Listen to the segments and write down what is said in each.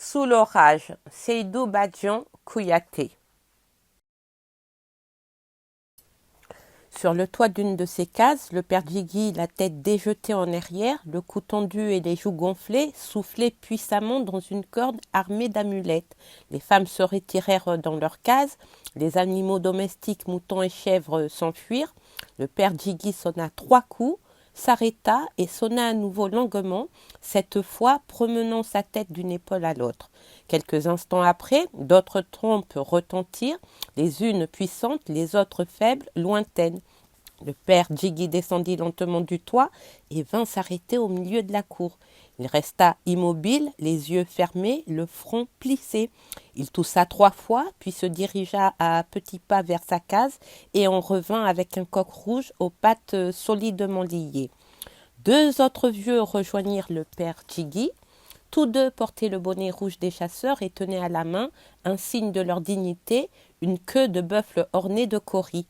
Sous l'orage, Seydou Badian, Kouyaté. Sur le toit d'une de ces cases, le père Djigui, la tête déjetée en arrière, le cou tendu et les joues gonflées, soufflait puissamment dans une corde armée d'amulettes. Les femmes se retirèrent dans leurs cases, les animaux domestiques, moutons et chèvres, s'enfuirent. Le père Djigui sonna 3 coups, s'arrêta et sonna à nouveau longuement, cette fois promenant sa tête d'une épaule à l'autre. Quelques instants après, d'autres trompes retentirent, les unes puissantes, les autres faibles, lointaines. Le père Djigui descendit lentement du toit et vint s'arrêter au milieu de la cour. Il resta immobile, les yeux fermés, le front plissé. Il toussa 3 fois, puis se dirigea à petits pas vers sa case et en revint avec un coq rouge aux pattes solidement liées. 2 autres vieux rejoignirent le père Djigui. Tous 2 portaient le bonnet rouge des chasseurs et tenaient à la main, un signe de leur dignité, une queue de buffle ornée de cauris.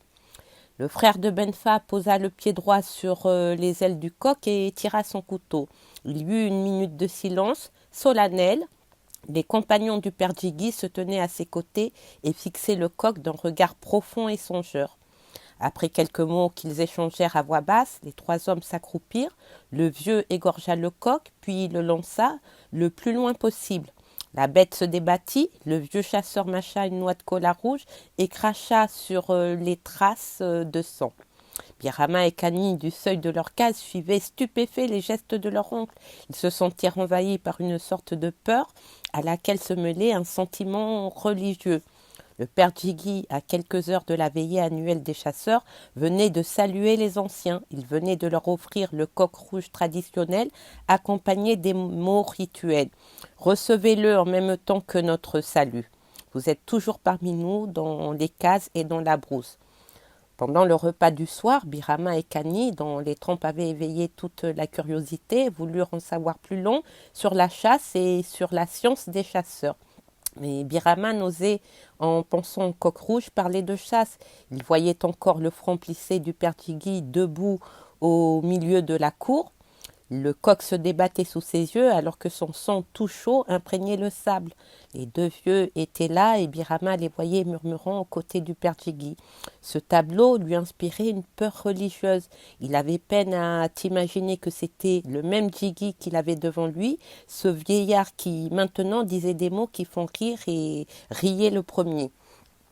Le frère de Benfa posa le pied droit sur les ailes du coq et tira son couteau. Il y eut une minute de silence solennel. Les compagnons du père Djigui se tenaient à ses côtés et fixaient le coq d'un regard profond et songeur. Après quelques mots qu'ils échangèrent à voix basse, les 3 hommes s'accroupirent. Le vieux égorgea le coq, puis le lança le plus loin possible. La bête se débattit, le vieux chasseur mâcha une noix de cola rouge et cracha sur les traces de sang. Birama et Kani, du seuil de leur case, suivaient stupéfaits les gestes de leur oncle. Ils se sentirent envahis par une sorte de peur à laquelle se mêlait un sentiment religieux. Le père Djigui, à quelques heures de la veillée annuelle des chasseurs, venait de saluer les anciens. Il venait de leur offrir le coq rouge traditionnel, accompagné des mots rituels. Recevez-le en même temps que notre salut. Vous êtes toujours parmi nous, dans les cases et dans la brousse. Pendant le repas du soir, Birama et Kani, dont les trompes avaient éveillé toute la curiosité, voulurent en savoir plus long sur la chasse et sur la science des chasseurs. Mais Birama n'osait, en pensant au coq rouge, parler de chasse. Il voyait encore le front plissé du père Djigui debout au milieu de la cour. Le coq se débattait sous ses yeux alors que son sang tout chaud imprégnait le sable. Les 2 vieux étaient là et Birama les voyait murmurant aux côtés du père Djigui. Ce tableau lui inspirait une peur religieuse. Il avait peine à t'imaginer que c'était le même Djigui qu'il avait devant lui, ce vieillard qui maintenant disait des mots qui font rire et riait le premier.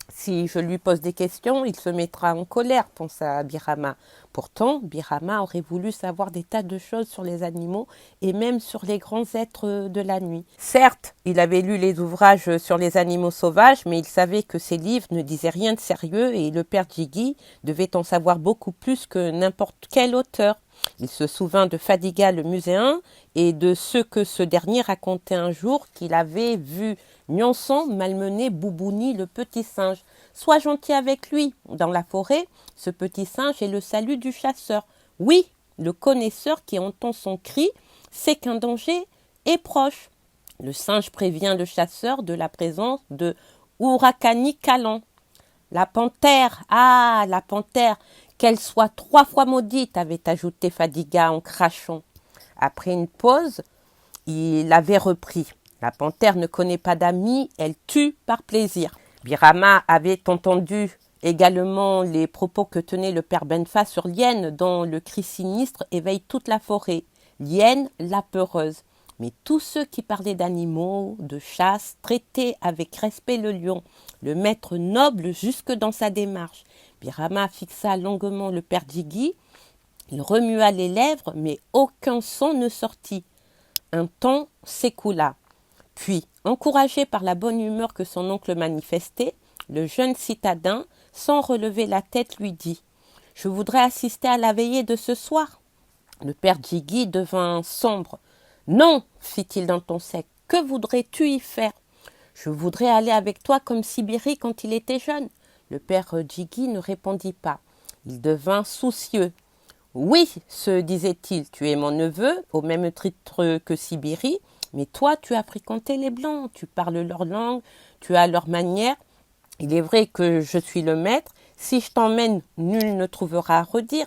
Si je lui pose des questions, il se mettra en colère, pensa Birama. Pourtant, Birama aurait voulu savoir des tas de choses sur les animaux et même sur les grands êtres de la nuit. Certes, il avait lu les ouvrages sur les animaux sauvages, mais il savait que ces livres ne disaient rien de sérieux et le père Djigui devait en savoir beaucoup plus que n'importe quel auteur. Il se souvint de Fadiga le muséen et de ce que ce dernier racontait un jour qu'il avait vu Nyonsan malmener Boubouni le petit singe. Sois gentil avec lui. Dans la forêt, ce petit singe est le salut du chasseur. Oui, le connaisseur qui entend son cri sait qu'un danger est proche. Le singe prévient le chasseur de la présence de Urakani Kalan. La panthère, ah, la panthère, qu'elle soit 3 fois maudite, avait ajouté Fadiga en crachant. Après une pause, il avait repris. La panthère ne connaît pas d'amis, elle tue par plaisir. Birama avait entendu également les propos que tenait le père Benfa sur l'hyène, dont le cri sinistre éveille toute la forêt. L'hyène, la peureuse. Mais tous ceux qui parlaient d'animaux, de chasse, traitaient avec respect le lion, le maître noble jusque dans sa démarche. Birama fixa longuement le père Djigui. Il remua les lèvres, mais aucun son ne sortit. Un temps s'écoula. Puis, encouragé par la bonne humeur que son oncle manifestait, le jeune citadin, sans relever la tête, lui dit « Je voudrais assister à la veillée de ce soir. » Le père Djigui devint sombre. « Non, fit-il d'un ton sec, que voudrais-tu y faire ? Je voudrais aller avec toi comme Sibiri quand il était jeune. » Le père Djigui ne répondit pas. Il devint soucieux. « Oui, se disait-il, tu es mon neveu, au même titre que Sibiri, mais toi, tu as fréquenté les Blancs, tu parles leur langue, tu as leur manière. Il est vrai que je suis le maître, si je t'emmène, nul ne trouvera à redire. »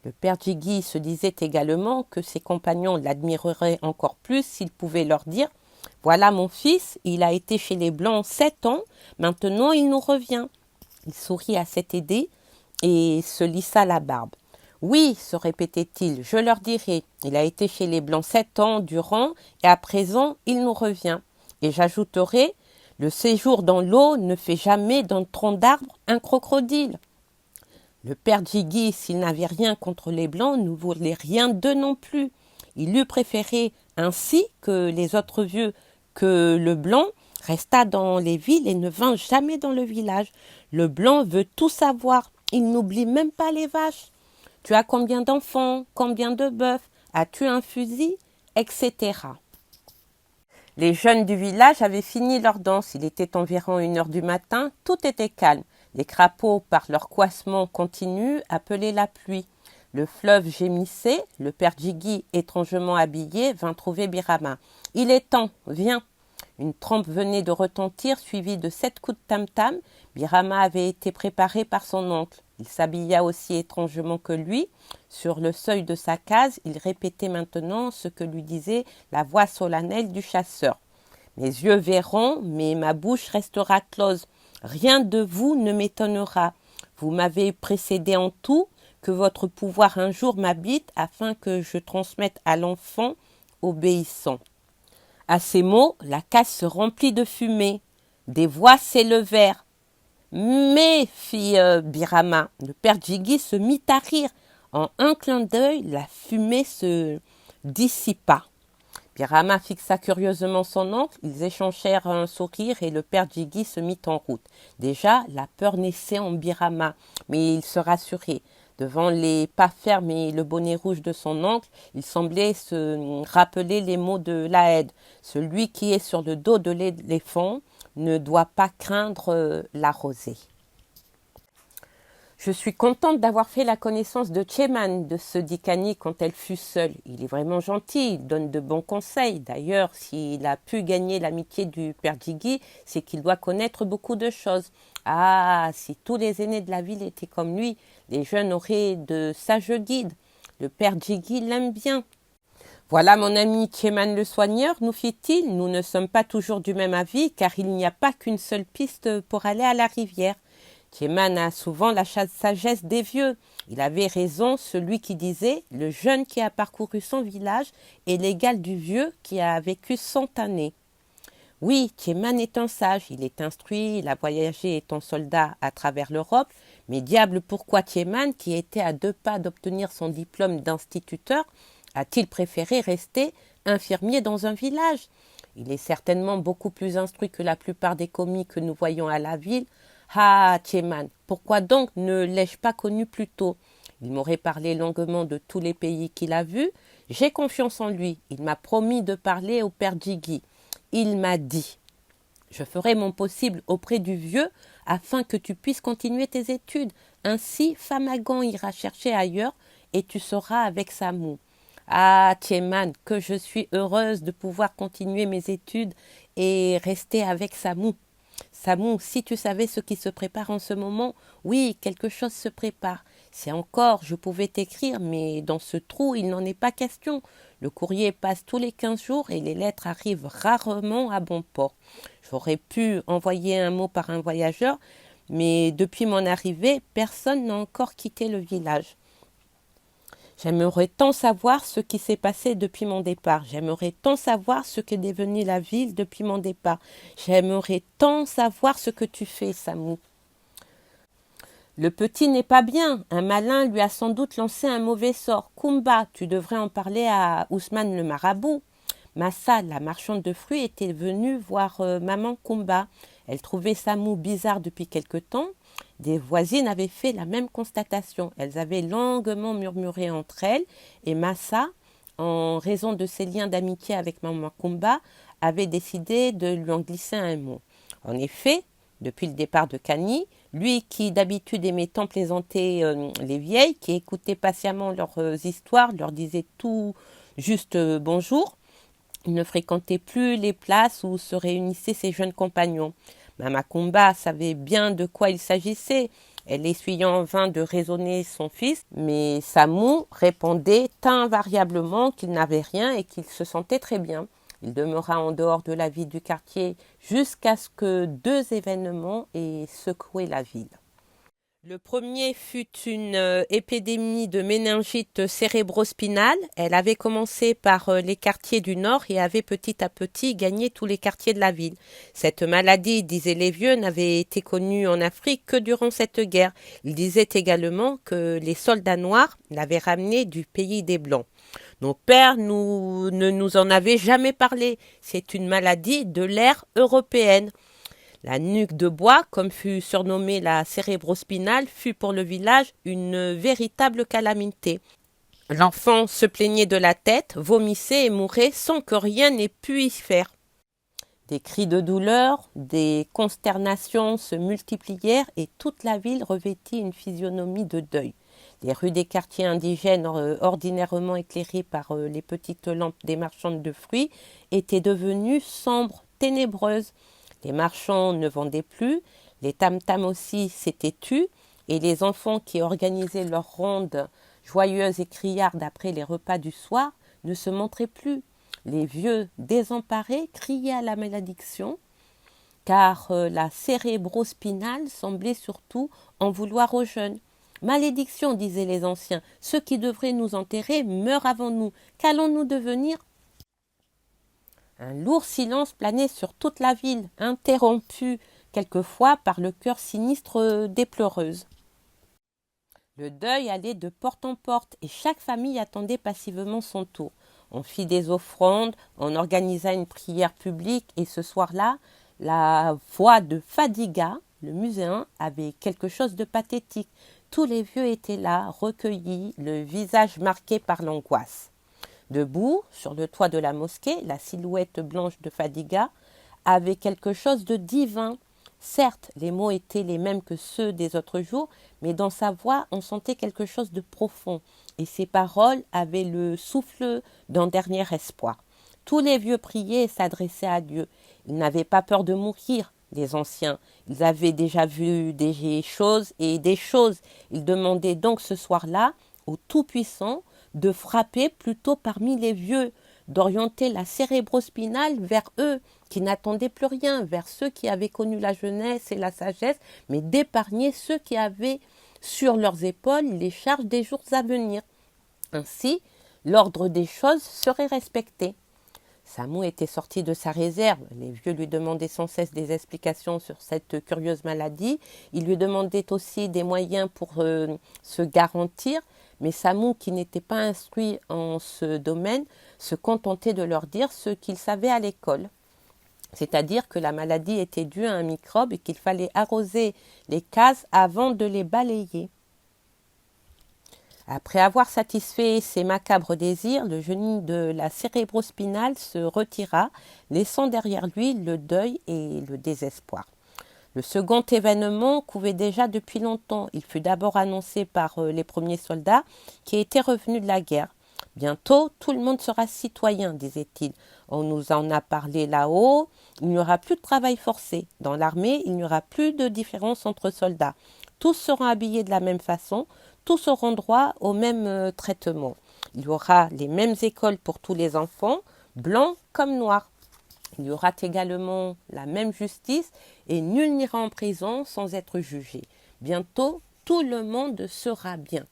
Le père Djigui se disait également que ses compagnons l'admireraient encore plus s'il pouvait leur dire Voilà mon fils, il a été chez les Blancs 7 ans, maintenant il nous revient. Il sourit à cette idée et se lissa la barbe. Oui, se répétait-il, je leur dirai. Il a été chez les Blancs 7 ans durant et à présent il nous revient. Et j'ajouterai, le séjour dans l'eau ne fait jamais d'un tronc d'arbre un crocodile. Le père Jiggy, s'il n'avait rien contre les Blancs, ne voulait rien d'eux non plus. Il eût préféré ainsi que les autres vieux que le Blanc resta dans les villes et ne vint jamais dans le village. Le Blanc veut tout savoir, il n'oublie même pas les vaches. Tu as combien d'enfants, combien de bœufs, as-tu un fusil, etc. Les jeunes du village avaient fini leur danse. Il était environ 1 heure du matin. Tout était calme. Les crapauds, par leur couassement continu, appelaient la pluie. Le fleuve gémissait. Le père Jiggy, étrangement habillé, vint trouver Birama. « Il est temps, viens !» Une trompe venait de retentir, suivie de 7 coups de tam-tam. Birama avait été préparé par son oncle. Il s'habilla aussi étrangement que lui. Sur le seuil de sa case, il répétait maintenant ce que lui disait la voix solennelle du chasseur. « Mes yeux verront, mais ma bouche restera close. Rien de vous ne m'étonnera. Vous m'avez précédé en tout, que votre pouvoir un jour m'habite afin que je transmette à l'enfant obéissant. » À ces mots, la case se remplit de fumée. Des voix s'élevèrent. « Mais, fit Birama, le père Jiggy se mit à rire. En un clin d'œil, la fumée se dissipa. Birama fixa curieusement son oncle. Ils échangèrent un sourire et le père Jiggy se mit en route. Déjà, la peur naissait en Birama, mais il se rassurait. Devant les pas fermes et le bonnet rouge de son oncle, il semblait se rappeler les mots de Lahed. Celui qui est sur le dos de l'éléphant ne doit pas craindre la rosée. Je suis contente d'avoir fait la connaissance de Tcheman, de se dit Kani quand elle fut seule. Il est vraiment gentil, il donne de bons conseils. D'ailleurs, s'il a pu gagner l'amitié du père Jiggy, c'est qu'il doit connaître beaucoup de choses. Ah, si tous les aînés de la ville étaient comme lui, les jeunes auraient de sages guides. Le père Jiggy l'aime bien. Voilà mon ami Tcheman le soigneur, nous fit-il, nous ne sommes pas toujours du même avis car il n'y a pas qu'une seule piste pour aller à la rivière. Tcheman a souvent la sagesse des vieux. Il avait raison, celui qui disait « Le jeune qui a parcouru 100 villages est l'égal du vieux qui a vécu 100 années. » Oui, Tcheman est un sage, il est instruit, il a voyagé étant soldat à travers l'Europe, mais diable pourquoi Tcheman, qui était à 2 pas d'obtenir son diplôme d'instituteur, a-t-il préféré rester infirmier dans un village? Il est certainement beaucoup plus instruit que la plupart des commis que nous voyons à la ville. Ah, Tcheman, pourquoi donc ne l'ai-je pas connu plus tôt? Il m'aurait parlé longuement de tous les pays qu'il a vus. J'ai confiance en lui. Il m'a promis de parler au père Jiggy. Il m'a dit « Je ferai mon possible auprès du vieux afin que tu puisses continuer tes études. Ainsi, Famagan ira chercher ailleurs et tu seras avec Samou. » Ah, Tcheman, que je suis heureuse de pouvoir continuer mes études et rester avec Samou. Samou, si tu savais ce qui se prépare en ce moment, oui, quelque chose se prépare. Si encore je pouvais t'écrire, mais dans ce trou, il n'en est pas question. Le courrier passe tous les 15 jours et les lettres arrivent rarement à bon port. J'aurais pu envoyer un mot par un voyageur, mais depuis mon arrivée, personne n'a encore quitté le village. J'aimerais tant savoir ce qui s'est passé depuis mon départ. J'aimerais tant savoir ce qu'est devenue la ville depuis mon départ. J'aimerais tant savoir ce que tu fais, Samou. Le petit n'est pas bien. Un malin lui a sans doute lancé un mauvais sort. Kumba, tu devrais en parler à Ousmane le marabout. Massa, la marchande de fruits, était venue voir maman Kumba. Elle trouvait Samou bizarre depuis quelque temps. Des voisines avaient fait la même constatation. Elles avaient longuement murmuré entre elles et Massa, en raison de ses liens d'amitié avec maman Kumba, avait décidé de lui en glisser un mot. En effet, depuis le départ de Kani, lui qui d'habitude aimait tant plaisanter les vieilles, qui écoutait patiemment leurs histoires, leur disait tout juste bonjour, il ne fréquentait plus les places où se réunissaient ses jeunes compagnons. Mama Kumba savait bien de quoi il s'agissait. Elle essuyait en vain de raisonner son fils, mais Samou répondait invariablement qu'il n'avait rien et qu'il se sentait très bien. Il demeura en dehors de la vie du quartier jusqu'à ce que deux événements aient secoué la ville. Le premier fut une épidémie de méningite cérébrospinale. Elle avait commencé par les quartiers du Nord et avait petit à petit gagné tous les quartiers de la ville. Cette maladie, disaient les vieux, n'avait été connue en Afrique que durant cette guerre. Ils disaient également que les soldats noirs l'avaient ramenée du pays des Blancs. Nos pères ne nous en avaient jamais parlé. C'est une maladie de l'ère européenne. La nuque de bois, comme fut surnommée la cérébrospinale, fut pour le village une véritable calamité. L'enfant se plaignait de la tête, vomissait et mourait sans que rien n'ait pu y faire. Des cris de douleur, des consternations se multiplièrent et toute la ville revêtit une physionomie de deuil. Les rues des quartiers indigènes, ordinairement éclairées par les petites lampes des marchandes de fruits, étaient devenues sombres, ténébreuses. Les marchands ne vendaient plus, les tam-tams aussi s'étaient tus, et les enfants qui organisaient leurs rondes joyeuses et criardes après les repas du soir ne se montraient plus. Les vieux, désemparés, criaient à la malédiction, car la cérébrospinale semblait surtout en vouloir aux jeunes. Malédiction, disaient les anciens, ceux qui devraient nous enterrer meurent avant nous. Qu'allons-nous devenir ? Un lourd silence planait sur toute la ville, interrompu quelquefois par le cœur sinistre des pleureuses. Le deuil allait de porte en porte et chaque famille attendait passivement son tour. On fit des offrandes, on organisa une prière publique et ce soir-là, la voix de Fadiga, le muséen, avait quelque chose de pathétique. Tous les vieux étaient là, recueillis, le visage marqué par l'angoisse. Debout, sur le toit de la mosquée, la silhouette blanche de Fadiga avait quelque chose de divin. Certes, les mots étaient les mêmes que ceux des autres jours, mais dans sa voix, on sentait quelque chose de profond, et ses paroles avaient le souffle d'un dernier espoir. Tous les vieux priaient et s'adressaient à Dieu. Ils n'avaient pas peur de mourir, les anciens. Ils avaient déjà vu des choses et des choses. Ils demandaient donc ce soir-là au Tout-Puissant de frapper plutôt parmi les vieux, d'orienter la cérébrospinale vers eux, qui n'attendaient plus rien, vers ceux qui avaient connu la jeunesse et la sagesse, mais d'épargner ceux qui avaient sur leurs épaules les charges des jours à venir. Ainsi, l'ordre des choses serait respecté. Samou était sorti de sa réserve. Les vieux lui demandaient sans cesse des explications sur cette curieuse maladie. Ils lui demandaient aussi des moyens pour se garantir. Mais Samou, qui n'était pas instruit en ce domaine, se contentait de leur dire ce qu'il savait à l'école. C'est-à-dire que la maladie était due à un microbe et qu'il fallait arroser les cases avant de les balayer. Après avoir satisfait ses macabres désirs, le génie de la cérébrospinale se retira, laissant derrière lui le deuil et le désespoir. Le second événement couvait déjà depuis longtemps. Il fut d'abord annoncé par les premiers soldats qui étaient revenus de la guerre. Bientôt, tout le monde sera citoyen, disait-il. On nous en a parlé là-haut. Il n'y aura plus de travail forcé. Dans l'armée, il n'y aura plus de différence entre soldats. Tous seront habillés de la même façon. Tous auront droit au même traitement. Il y aura les mêmes écoles pour tous les enfants, blancs comme noirs. Il y aura également la même justice et nul n'ira en prison sans être jugé. Bientôt, tout le monde sera bien.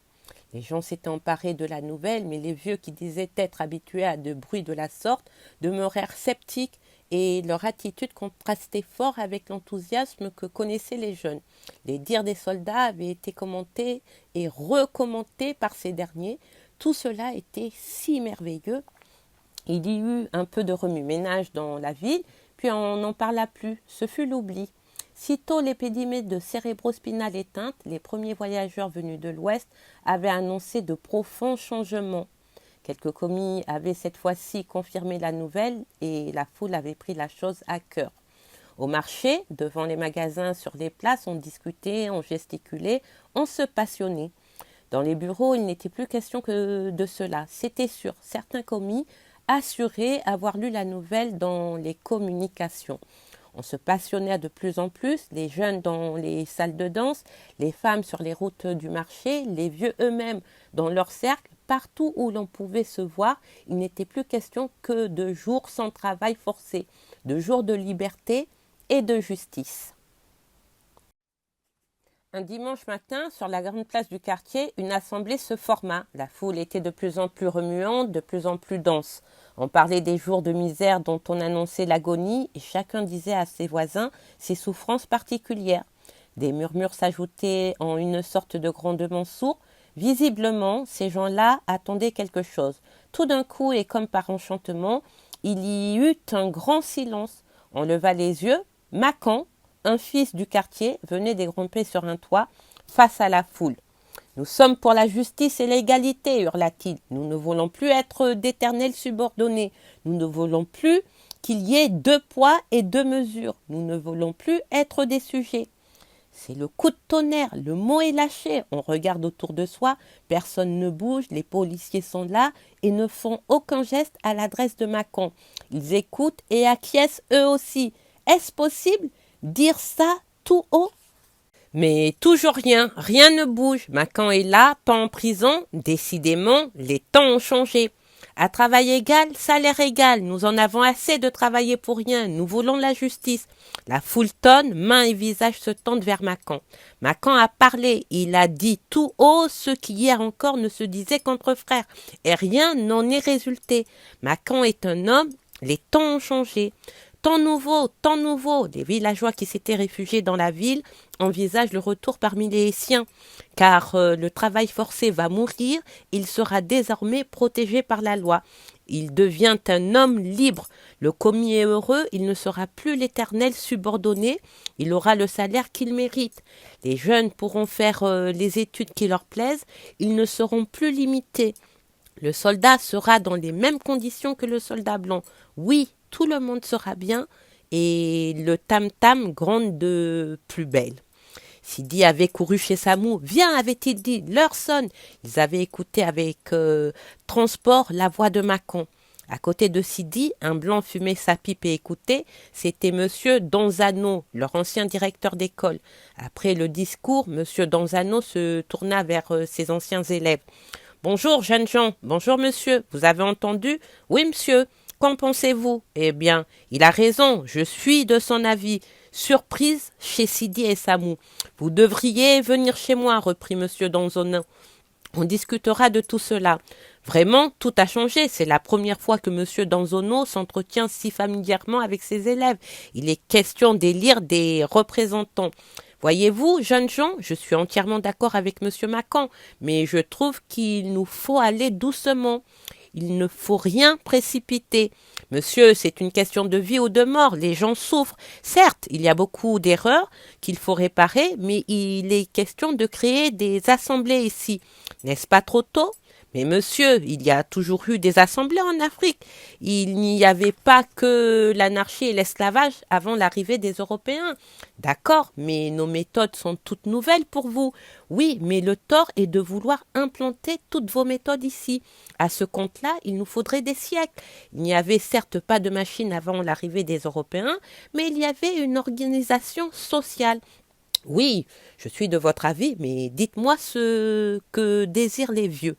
Les gens s'étaient emparés de la nouvelle, mais les vieux qui disaient être habitués à de bruits de la sorte demeurèrent sceptiques et leur attitude contrastait fort avec l'enthousiasme que connaissaient les jeunes. Les dires des soldats avaient été commentés et recommentés par ces derniers. Tout cela était si merveilleux. Il y eut un peu de remue-ménage dans la ville, puis on n'en parla plus. Ce fut l'oubli. Sitôt l'épidémie de cérébrospinale éteinte, les premiers voyageurs venus de l'Ouest avaient annoncé de profonds changements. Quelques commis avaient cette fois-ci confirmé la nouvelle et la foule avait pris la chose à cœur. Au marché, devant les magasins, sur les places, on discutait, on gesticulait, on se passionnait. Dans les bureaux, il n'était plus question que de cela. C'était sûr, certains commis assuraient avoir lu la nouvelle dans les communications. On se passionnait de plus en plus, les jeunes dans les salles de danse, les femmes sur les routes du marché, les vieux eux-mêmes dans leur cercle partout où l'on pouvait se voir, il n'était plus question que de jours sans travail forcé, de jours de liberté et de justice. Un dimanche matin, sur la grande place du quartier, une assemblée se forma. La foule était de plus en plus remuante, de plus en plus dense. On parlait des jours de misère dont on annonçait l'agonie et chacun disait à ses voisins ses souffrances particulières. Des murmures s'ajoutaient en une sorte de grondement sourd. Visiblement, ces gens-là attendaient quelque chose. Tout d'un coup, et comme par enchantement, il y eut un grand silence. On leva les yeux. Macan, un fils du quartier, venait dégrimper sur un toit face à la foule. « Nous sommes pour la justice et l'égalité, hurla-t-il. Nous ne voulons plus être d'éternels subordonnés. Nous ne voulons plus qu'il y ait 2 poids et 2 mesures. Nous ne voulons plus être des sujets. » C'est le coup de tonnerre, le mot est lâché. On regarde autour de soi, personne ne bouge, les policiers sont là et ne font aucun geste à l'adresse de Macan. Ils écoutent et acquiescent eux aussi. Est-ce possible? Dire ça tout haut? Mais toujours rien, rien ne bouge. Macan est là, pas en prison. Décidément, les temps ont changé. À travail égal, salaire égal. Nous en avons assez de travailler pour rien. Nous voulons la justice. La foule tonne, mains et visages se tendent vers Macan. Macan a parlé. Il a dit tout haut ce qui hier encore ne se disait qu'entre frères. Et rien n'en est résulté. Macan est un homme. Les temps ont changé. Temps nouveau, temps nouveau. Les villageois qui s'étaient réfugiés dans la ville envisagent le retour parmi les siens, car le travail forcé va mourir, il sera désormais protégé par la loi. Il devient un homme libre. Le commis est heureux, il ne sera plus l'éternel subordonné, il aura le salaire qu'il mérite. Les jeunes pourront faire les études qui leur plaisent, ils ne seront plus limités. Le soldat sera dans les mêmes conditions que le soldat blanc. Oui, tout le monde sera bien et le tam-tam gronde de plus belle. Sidi avait couru chez Samou. « Viens » avait-il dit, « l'heure sonne ». Ils avaient écouté avec transport la voix de Macan. À côté de Sidi, un blanc fumait sa pipe et écoutait. C'était Monsieur Donzano, leur ancien directeur d'école. Après le discours, Monsieur Donzano se tourna vers ses anciens élèves. « Bonjour, jeunes gens. Bonjour, monsieur. Vous avez entendu ? » ?»« Oui, monsieur. » »« Qu'en pensez-vous ? » ?»« Eh bien, il a raison. Je suis de son avis. » Surprise chez Sidi et Samou. « Vous devriez venir chez moi, reprit monsieur Donzano. On discutera de tout cela. Vraiment, tout a changé. C'est la première fois que monsieur Donzano s'entretient si familièrement avec ses élèves. Il est question d'élire des représentants. Voyez-vous, jeunes gens, je suis entièrement d'accord avec monsieur Macan, mais je trouve qu'il nous faut aller doucement. Il ne faut rien précipiter. Monsieur, c'est une question de vie ou de mort. Les gens souffrent. Certes, il y a beaucoup d'erreurs qu'il faut réparer, mais il est question de créer des assemblées ici. N'est-ce pas trop tôt ? Mais monsieur, il y a toujours eu des assemblées en Afrique. Il n'y avait pas que l'anarchie et l'esclavage avant l'arrivée des Européens. D'accord, mais nos méthodes sont toutes nouvelles pour vous. Oui, mais le tort est de vouloir implanter toutes vos méthodes ici. À ce compte-là, il nous faudrait des siècles. Il n'y avait certes pas de machine avant l'arrivée des Européens, mais il y avait une organisation sociale. Oui, je suis de votre avis, mais dites-moi ce que désirent les vieux.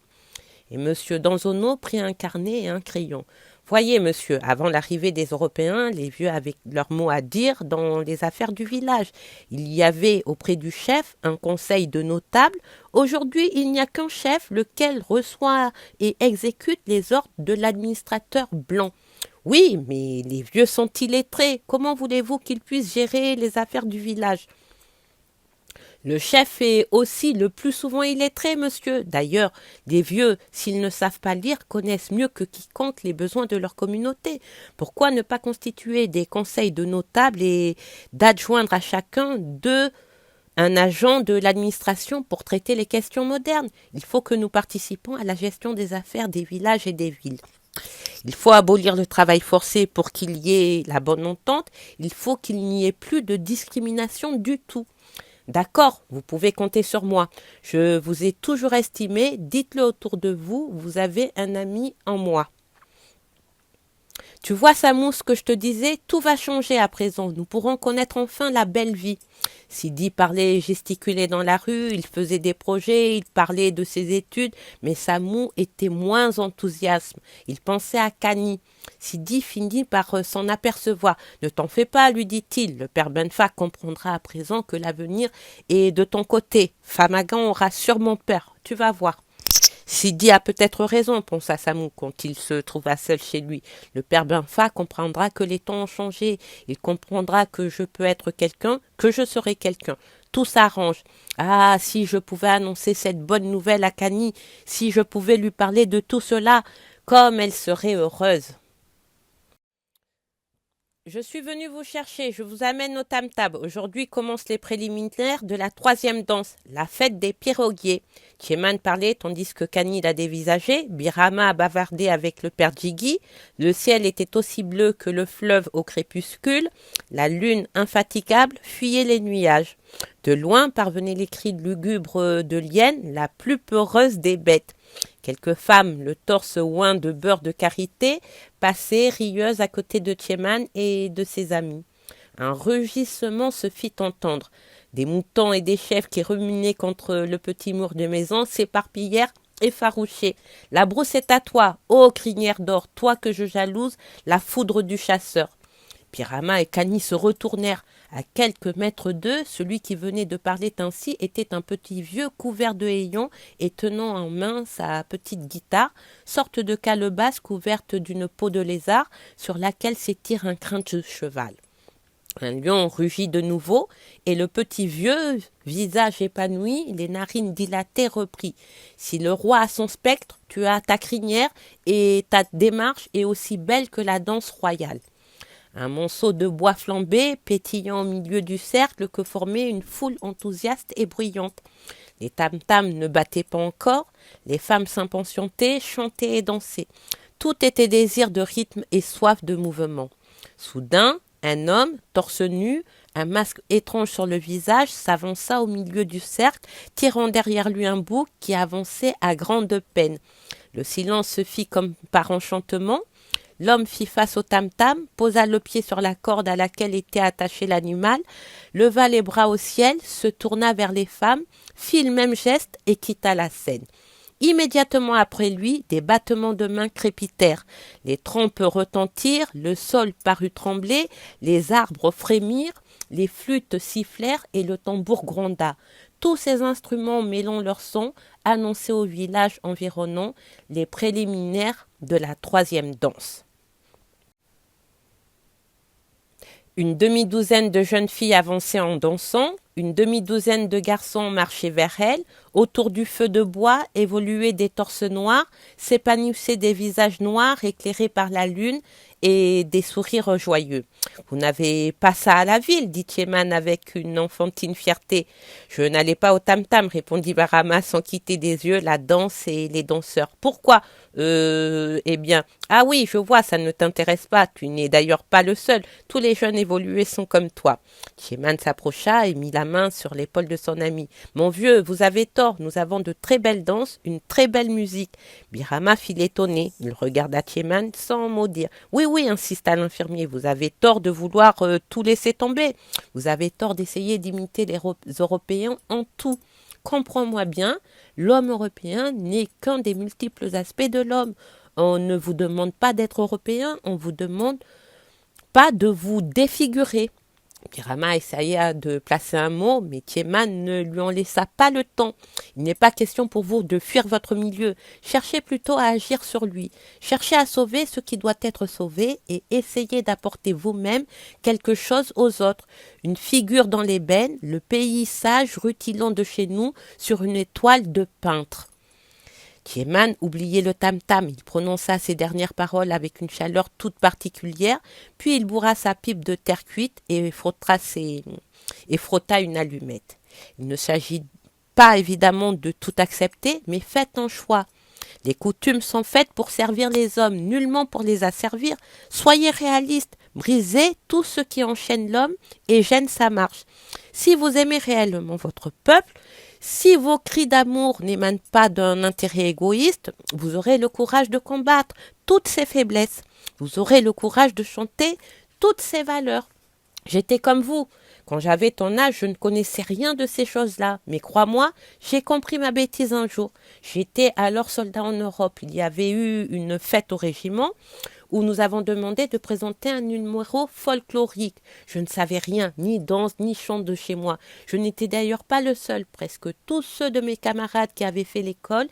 Et monsieur Donzano prit un carnet et un crayon. Voyez, monsieur, avant l'arrivée des Européens, les vieux avaient leur mot à dire dans les affaires du village. Il y avait auprès du chef un conseil de notables. Aujourd'hui, il n'y a qu'un chef, lequel reçoit et exécute les ordres de l'administrateur blanc. Oui, mais les vieux sont illettrés. Comment voulez-vous qu'ils puissent gérer les affaires du village ? Le chef est aussi le plus souvent illettré, monsieur. D'ailleurs, les vieux, s'ils ne savent pas lire, connaissent mieux que quiconque les besoins de leur communauté. Pourquoi ne pas constituer des conseils de notables et d'adjoindre à chacun un agent de l'administration pour traiter les questions modernes? Il faut que nous participons à la gestion des affaires des villages et des villes. Il faut abolir le travail forcé pour qu'il y ait la bonne entente. Il faut qu'il n'y ait plus de discrimination du tout. D'accord, vous pouvez compter sur moi. Je vous ai toujours estimé. Dites-le autour de vous, vous avez un ami en moi. Tu vois, Samou, ce que je te disais, tout va changer à présent. Nous pourrons connaître enfin la belle vie. Sidi parlait et gesticulait dans la rue, il faisait des projets, il parlait de ses études, mais Samou était moins enthousiaste. Il pensait à Kani. Sidi finit par s'en apercevoir. Ne t'en fais pas, lui dit-il. Le père Benfa comprendra à présent que l'avenir est de ton côté. Famagan aura sûrement peur. Tu vas voir. Sidi a peut-être raison, pensa Samou quand il se trouva seul chez lui. Le père Benfa comprendra que les temps ont changé. Il comprendra que je peux être quelqu'un, que je serai quelqu'un. Tout s'arrange. Ah, si je pouvais annoncer cette bonne nouvelle à Kani, si je pouvais lui parler de tout cela, comme elle serait heureuse. Je suis venue vous chercher, je vous amène au tam-tam. Aujourd'hui commencent les préliminaires de la troisième danse, la fête des piroguiers. Tieman parlait tandis que Kani la dévisageait, Birama a bavardé avec le père Djigui, le ciel était aussi bleu que le fleuve au crépuscule, la lune infatigable fuyait les nuages. De loin parvenaient les cris lugubres de l'hyène, la plus peureuse des bêtes. Quelques femmes, le torse oint de beurre de karité, passaient rieuses à côté de Tieman et de ses amis. Un rugissement se fit entendre. Des moutons et des chèvres qui ruminaient contre le petit mur de maison s'éparpillèrent effarouchés. La brousse est à toi, ô crinière d'or, toi que je jalouse, la foudre du chasseur. Pirama et Kani se retournèrent. À quelques mètres d'eux, celui qui venait de parler ainsi était un petit vieux couvert de haillons et tenant en main sa petite guitare, sorte de calebasse couverte d'une peau de lézard sur laquelle s'étire un crin de cheval. Un lion rugit de nouveau, et le petit vieux, visage épanoui, les narines dilatées, reprit. Si le roi a son spectre, tu as ta crinière, et ta démarche est aussi belle que la danse royale. Un monceau de bois flambé, pétillant au milieu du cercle que formait une foule enthousiaste et bruyante. Les tam-tams ne battaient pas encore, les femmes s'impatientaient, chantaient et dansaient. Tout était désir de rythme et soif de mouvement. Soudain, un homme, torse nu, un masque étrange sur le visage, s'avança au milieu du cercle, tirant derrière lui un bouc qui avançait à grande peine. Le silence se fit comme par enchantement. L'homme fit face au tam-tam, posa le pied sur la corde à laquelle était attaché l'animal, leva les bras au ciel, se tourna vers les femmes, fit le même geste et quitta la scène. Immédiatement après lui, des battements de mains crépitèrent. Les trompes retentirent, le sol parut trembler, les arbres frémirent, les flûtes sifflèrent et le tambour gronda. Tous ces instruments mêlant leurs sons annonçaient au village environnant les préliminaires de la troisième danse. Une demi-douzaine de jeunes filles avançaient en dansant, une demi-douzaine de garçons marchaient vers elles, autour du feu de bois évoluaient des torses noirs, s'épanouissaient des visages noirs éclairés par la lune et des sourires joyeux. « Vous n'avez pas ça à la ville, dit Tieman avec une enfantine fierté. Je n'allais pas au tam-tam, répondit Barama sans quitter des yeux la danse et les danseurs. Pourquoi eh bien, ah oui, je vois, ça ne t'intéresse pas, tu n'es d'ailleurs pas le seul, tous les jeunes évolués sont comme toi. Tieman s'approcha et mit la main sur l'épaule de son ami. Mon vieux, vous avez tort, nous avons de très belles danses, une très belle musique. Birama fit l'étonné, il regarda Tieman sans mot dire. Oui, insista l'infirmier, vous avez tort de vouloir tout laisser tomber, vous avez tort d'essayer d'imiter les Européens en tout. Comprends-moi bien, l'homme européen n'est qu'un des multiples aspects de l'homme. On ne vous demande pas d'être européen, on vous demande pas de vous défigurer. Birama essaya de placer un mot, mais Tieman ne lui en laissa pas le temps. Il n'est pas question pour vous de fuir votre milieu. Cherchez plutôt à agir sur lui. Cherchez à sauver ce qui doit être sauvé et essayez d'apporter vous-même quelque chose aux autres. Une figure dans l'ébène, le pays sage rutilant de chez nous sur une étoile de peintre. Tieman oubliait le tam-tam, il prononça ces dernières paroles avec une chaleur toute particulière, puis il bourra sa pipe de terre cuite et frotta une allumette. Il ne s'agit pas évidemment de tout accepter, mais faites un choix. Les coutumes sont faites pour servir les hommes, nullement pour les asservir. Soyez réalistes, brisez tout ce qui enchaîne l'homme et gêne sa marche. Si vous aimez réellement votre peuple, si vos cris d'amour n'émanent pas d'un intérêt égoïste, vous aurez le courage de combattre toutes ces faiblesses. vous aurez le courage de chanter toutes ces valeurs. J'étais comme vous. Quand j'avais ton âge, je ne connaissais rien de ces choses-là. Mais crois-moi, j'ai compris ma bêtise un jour. J'étais alors soldat en Europe. Il y avait eu une fête au régiment où nous avons demandé de présenter un numéro folklorique. Je ne savais rien, ni danse, ni chant de chez moi. Je n'étais d'ailleurs pas le seul. Presque tous ceux de mes camarades qui avaient fait l'école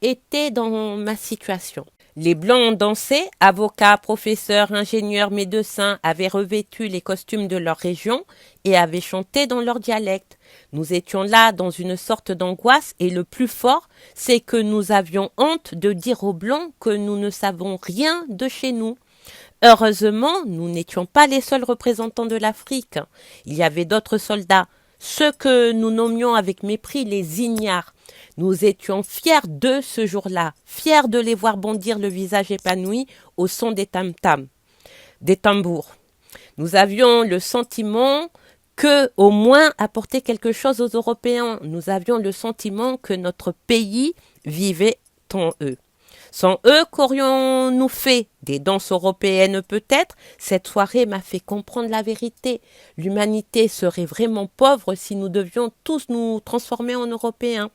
étaient dans ma situation. Les Blancs dansaient, avocats, professeurs, ingénieurs, médecins avaient revêtu les costumes de leur région et avaient chanté dans leur dialecte. Nous étions là dans une sorte d'angoisse et le plus fort, c'est que nous avions honte de dire aux Blancs que nous ne savons rien de chez nous. Heureusement, nous n'étions pas les seuls représentants de l'Afrique. Il y avait d'autres soldats, ceux que nous nommions avec mépris les ignares. Nous étions fiers d'eux ce jour-là, fiers de les voir bondir le visage épanoui au son des tam-tams, des tambours. Nous avions le sentiment que, au moins, apporter quelque chose aux Européens. Nous avions le sentiment que notre pays vivait en eux. Sans eux, qu'aurions-nous fait? Des danses européennes peut-être? Cette soirée m'a fait comprendre la vérité. L'humanité serait vraiment pauvre si nous devions tous nous transformer en Européens.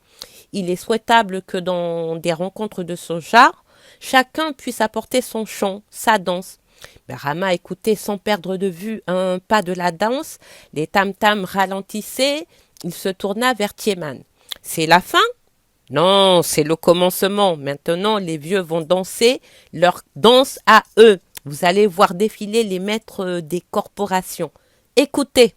Il est souhaitable que dans des rencontres de ce genre, chacun puisse apporter son chant, sa danse. Birama écoutait sans perdre de vue un pas de la danse. Les tam-tams ralentissaient. Il se tourna vers Tieman. « C'est la fin ?» Non, c'est le commencement. Maintenant, les vieux vont danser leur danse à eux. Vous allez voir défiler les maîtres des corporations. Écoutez.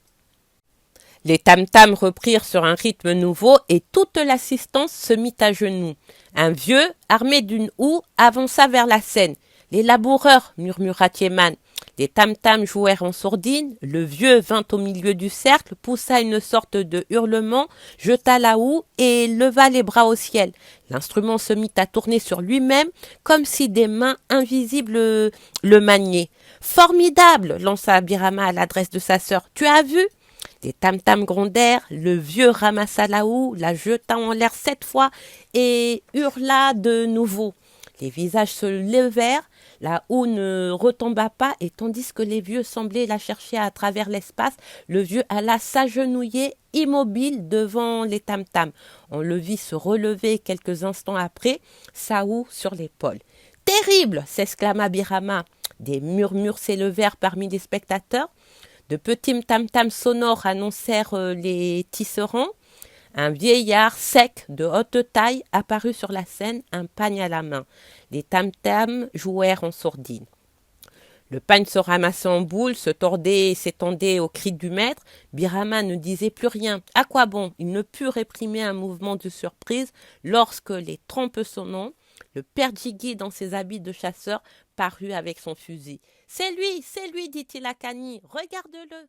Les tam-tams reprirent sur un rythme nouveau et toute l'assistance se mit à genoux. Un vieux, armé d'une houe, avança vers la scène. « Les laboureurs » murmura Tieman. Les tam-tams jouèrent en sourdine. Le vieux vint au milieu du cercle, poussa une sorte de hurlement, jeta la houe et leva les bras au ciel. L'instrument se mit à tourner sur lui-même comme si des mains invisibles le maniaient. « Formidable !» lança Birama à l'adresse de sa sœur. « Tu as vu ?» Les tam-tams grondèrent, le vieux ramassa la houe, la jeta en l'air 7 fois et hurla de nouveau. Les visages se levèrent, la houe ne retomba pas et tandis que les vieux semblaient la chercher à travers l'espace, le vieux alla s'agenouiller immobile devant les tam-tams. On le vit se relever quelques instants après, sa houe sur l'épaule. « Terrible !» s'exclama Birama. Des murmures s'élevèrent parmi les spectateurs. De petits tam-tams sonores annoncèrent les tisserands. Un vieillard sec, de haute taille, apparut sur la scène, un pagne à la main. Les tam-tams jouèrent en sourdine. Le pagne se ramassait en boule, se tordait et s'étendait au cri du maître. Birama ne disait plus rien. À quoi bon? Il ne put réprimer un mouvement de surprise lorsque, les trompes sonnant, le père Djigui, dans ses habits de chasseur, parut avec son fusil. « C'est lui, dit-il à Kani, regarde-le !»